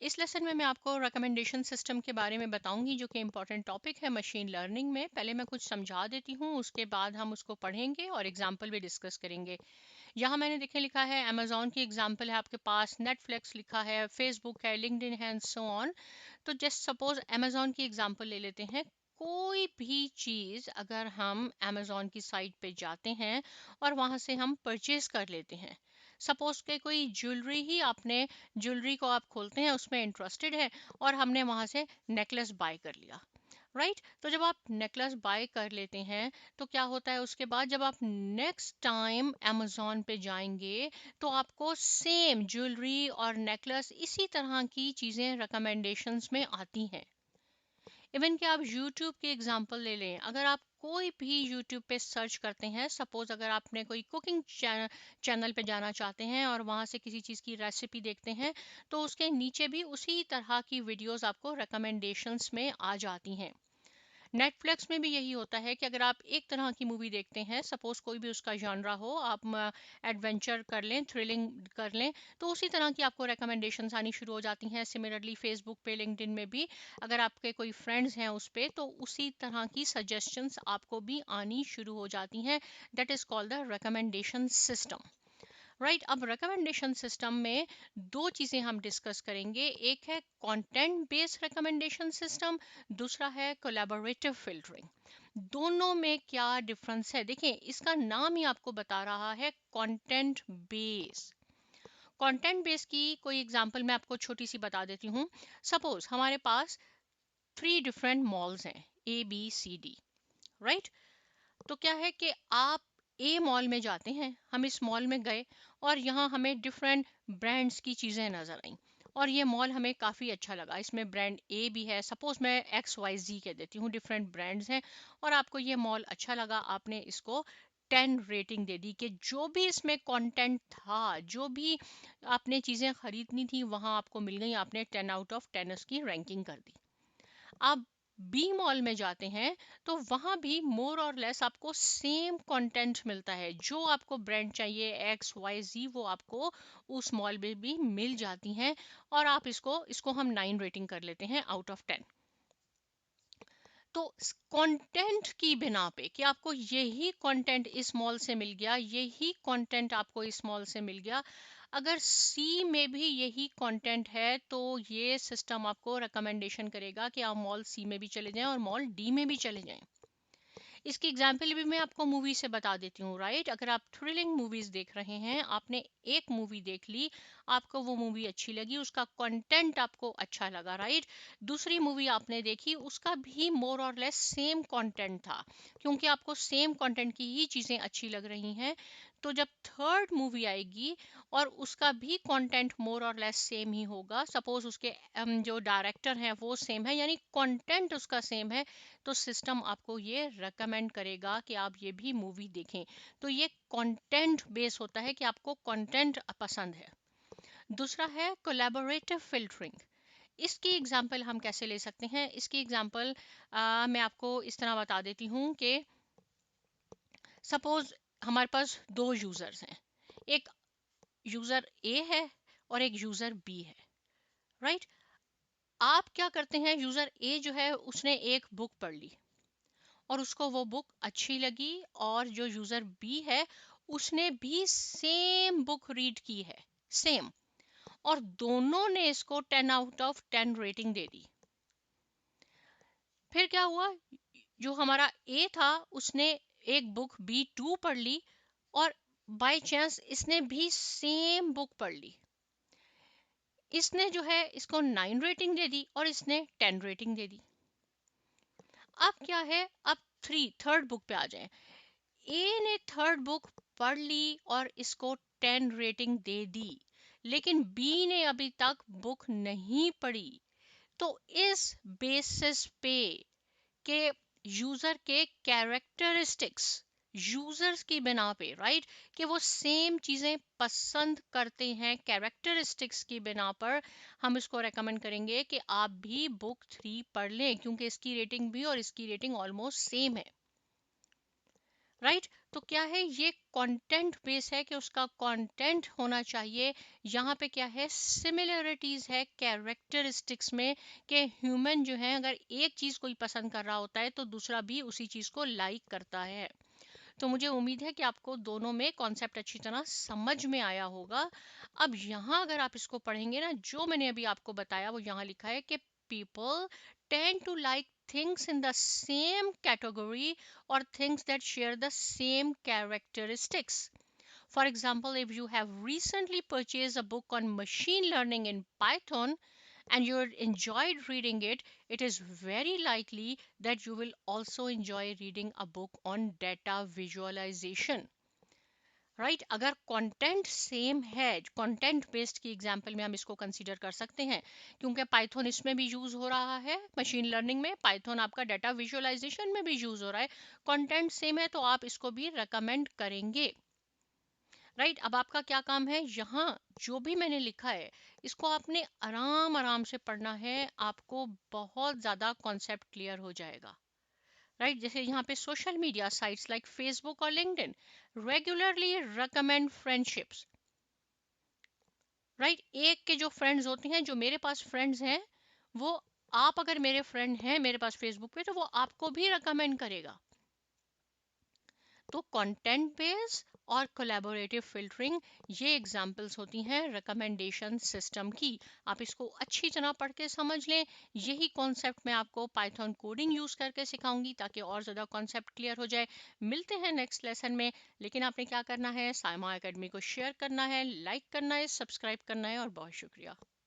इस लेसन में मैं आपको रिकमेंडेशन सिस्टम के बारे में बताऊंगी जो कि इम्पोर्टेंट टॉपिक है मशीन लर्निंग में। पहले मैं कुछ समझा देती हूँ, उसके बाद हम उसको पढ़ेंगे और एग्जाम्पल भी डिस्कस करेंगे। यहाँ मैंने देखे लिखा है अमेजोन की एग्जाम्पल है आपके पास, नेटफ्लिक्स लिखा है, फेसबुक है, लिंक्डइन है एंड सो ऑन। तो जस्ट सपोज अमेजोन की एग्जाम्पल ले लेते हैं। कोई भी चीज़ अगर हम अमेजोन की साइट पे जाते हैं और वहाँ से हम परचेज कर लेते हैं, सपोज के कोई ज्वेलरी ही आपने, ज्वेलरी को आप खोलते हैं, उसमें इंटरेस्टेड है और हमने वहाँ से नेकलेस बाय कर लिया, राइट। तो जब आप नेकलेस बाय कर लेते हैं तो क्या होता है, उसके बाद जब आप नेक्स्ट टाइम अमेजोन पे जाएंगे तो आपको सेम ज्वेलरी और नेकलेस इसी तरह की चीज़ें रिकमेंडेशंस में आती हैं। इवन कि आप यूट्यूब की एग्जांपल ले लें, अगर आप कोई भी यूट्यूब पे सर्च करते हैं, सपोज अगर आपने कोई कुकिंग चैनल पे जाना चाहते हैं और वहाँ से किसी चीज़ की रेसिपी देखते हैं तो उसके नीचे भी उसी तरह की वीडियोस आपको रिकमेंडेशंस में आ जाती हैं। नेटफ्लिक्स में भी यही होता है कि अगर आप एक तरह की मूवी देखते हैं, सपोज कोई भी उसका जॉनरा हो, आप एडवेंचर कर लें, थ्रिलिंग कर लें, तो उसी तरह की आपको रिकमेंडेशंस आनी शुरू हो जाती हैं। सिमिलरली फेसबुक पे, लिंक्डइन में भी अगर आपके कोई फ्रेंड्स हैं उस पे, तो उसी तरह की सजेशंस आपको भी आनी शुरू हो जाती हैं। That is called the recommendation system, right. अब रिकमेंडेशन सिस्टम में दो चीज़ें हम डिस्कस करेंगे, एक है कंटेंट बेस्ड रिकमेंडेशन सिस्टम, दूसरा है कोलैबोरेटिव फिल्टरिंग। दोनों में क्या डिफरेंस है, देखिए इसका नाम ही आपको बता रहा है कंटेंट बेस। कंटेंट बेस की कोई एग्जांपल मैं आपको छोटी सी बता देती हूँ। सपोज हमारे पास 3 डिफरेंट मॉल्स हैं, ABCD, राइट। तो क्या है कि आप ए मॉल में जाते हैं, हम इस मॉल में गए और यहाँ हमें डिफरेंट ब्रांड्स की चीज़ें नज़र आई और ये मॉल हमें काफ़ी अच्छा लगा। इसमें ब्रांड ए भी है, सपोज मैं XYZ कह देती हूँ, डिफरेंट ब्रांड्स हैं और आपको ये मॉल अच्छा लगा, आपने इसको 10 रेटिंग दे दी कि जो भी इसमें कंटेंट था, जो भी आपने चीज़ें खरीदनी थी वहाँ आपको मिल गई, आपने 10 आउट ऑफ 10 उसकी रैंकिंग कर दी। आप बी मॉल में जाते हैं तो वहाँ भी मोर और लेस आपको सेम कंटेंट मिलता है, जो आपको ब्रांड चाहिए XYZ वो आपको उस मॉल में भी मिल जाती हैं और आप इसको इसको हम 9 रेटिंग कर लेते हैं आउट ऑफ 10। तो कंटेंट की बिना पे कि आपको यही कंटेंट इस मॉल से मिल गया, यही कंटेंट आपको इस मॉल से मिल गया, अगर सी में भी यही कंटेंट है तो ये सिस्टम आपको रिकमेंडेशन करेगा कि आप मॉल सी में भी चले जाएं और मॉल डी में भी चले जाएं। इसकी एग्जाम्पल भी मैं आपको मूवी से बता देती हूँ, राइट। अगर आप थ्रिलिंग मूवीज देख रहे हैं, आपने एक मूवी देख ली, आपको वो मूवी अच्छी लगी, उसका कंटेंट आपको अच्छा लगा, राइट। दूसरी मूवी आपने देखी, उसका भी मोर और लेस सेम कंटेंट था, क्योंकि आपको सेम कंटेंट की ही चीज़ें अच्छी लग रही हैं। तो जब थर्ड मूवी आएगी और उसका भी कंटेंट मोर और लेस सेम ही होगा, सपोज उसके जो डायरेक्टर हैं वो सेम है, यानी कंटेंट उसका सेम है, तो सिस्टम आपको ये रेकमेंड करेगा कि आप ये भी मूवी देखें। तो ये कंटेंट बेस होता है कि आपको कंटेंट पसंद है। दूसरा है कोलैबोरेटिव फिल्टरिंग। इसकी एग्जांपल हम कैसे ले सकते हैं, इसकी एग्जांपल मैं आपको इस तरह बता देती हूँ कि सपोज हमारे पास दो यूजर्स हैं, एक यूजर ए है और एक यूजर बी है, राइट। आप क्या करते हैं, यूजर ए जो है उसने एक बुक पढ़ ली और उसको वो बुक अच्छी लगी, और जो यूजर बी है उसने भी सेम बुक रीड की है, सेम, और दोनों ने इसको 10 आउट ऑफ 10 रेटिंग दे दी। फिर क्या हुआ, जो हमारा ए था उसने एक बुक B2 पढ़ ली और बाय चांस इसने भी सेम बुक पढ़ ली, इसने जो है इसको 9 रेटिंग दे दी और इसने 10 रेटिंग दे दी। अब क्या है, अब थर्ड बुक पे आ जाए। ए ने थर्ड बुक पढ़ ली और इसको 10 रेटिंग दे दी, लेकिन बी ने अभी तक बुक नहीं पढ़ी। तो इस बेसिस पे के यूजर के कैरेक्टरिस्टिक्स, यूजर्स की बिना पे, राइट, कि वो सेम चीजें पसंद करते हैं, कैरेक्टरिस्टिक्स की बिना पर हम इसको रेकमेंड करेंगे कि आप भी बुक 3 पढ़ लें, क्योंकि इसकी रेटिंग भी और इसकी रेटिंग ऑलमोस्ट सेम है, राइट। तो क्या है, ये कंटेंट बेस है कि उसका कंटेंट होना चाहिए। यहाँ पे क्या है, सिमिलरिटीज है कैरेक्टरिस्टिक्स में, कि ह्यूमन जो है अगर एक चीज कोई पसंद कर रहा होता है तो दूसरा भी उसी चीज को लाइक करता है। तो मुझे उम्मीद है कि आपको दोनों में कॉन्सेप्ट अच्छी तरह समझ में आया होगा। अब यहाँ अगर आप इसको पढ़ेंगे ना, जो मैंने अभी आपको बताया वो यहाँ लिखा है कि people tend to like things in the same category or things that share the same characteristics. For example, if you have recently purchased a book on machine learning in Python and you enjoyed reading it, it is very likely that you will also enjoy reading a book on data visualization. Right अगर content same है, content based की example में हम इसको consider कर सकते हैं, क्योंकि पाइथन इसमें भी यूज हो रहा है, मशीन लर्निंग में पाइथन आपका डाटा विजुअलाइजेशन में भी यूज हो रहा है, कंटेंट सेम है तो आप इसको भी रेकमेंड करेंगे। राइट अब आपका क्या काम है, यहाँ जो भी मैंने लिखा है इसको आपने आराम आराम से पढ़ना है, आपको बहुत ज्यादा कॉन्सेप्ट क्लियर हो जाएगा। राइट जैसे यहाँ पे social media sites like Facebook और LinkedIn regularly recommend friendships. Right एक के जो फ्रेंड्स होते हैं, जो मेरे पास फ्रेंड्स हैं, वो आप अगर मेरे फ्रेंड हैं मेरे पास फेसबुक पे तो वो आपको भी recommend करेगा। तो कंटेंट बेस और कोलैबोरेटिव फिल्टरिंग ये एग्जांपल्स होती हैं रिकमेंडेशन सिस्टम की। आप इसको अच्छी तरह पढ़ के समझ लें। यही कॉन्सेप्ट मैं आपको पाइथन कोडिंग यूज करके सिखाऊंगी ताकि और ज़्यादा कॉन्सेप्ट क्लियर हो जाए। मिलते हैं नेक्स्ट लेसन में, लेकिन आपने क्या करना है, साइमा एकेडमी को शेयर करना है, लाइक करना है, सब्सक्राइब करना है, और बहुत शुक्रिया।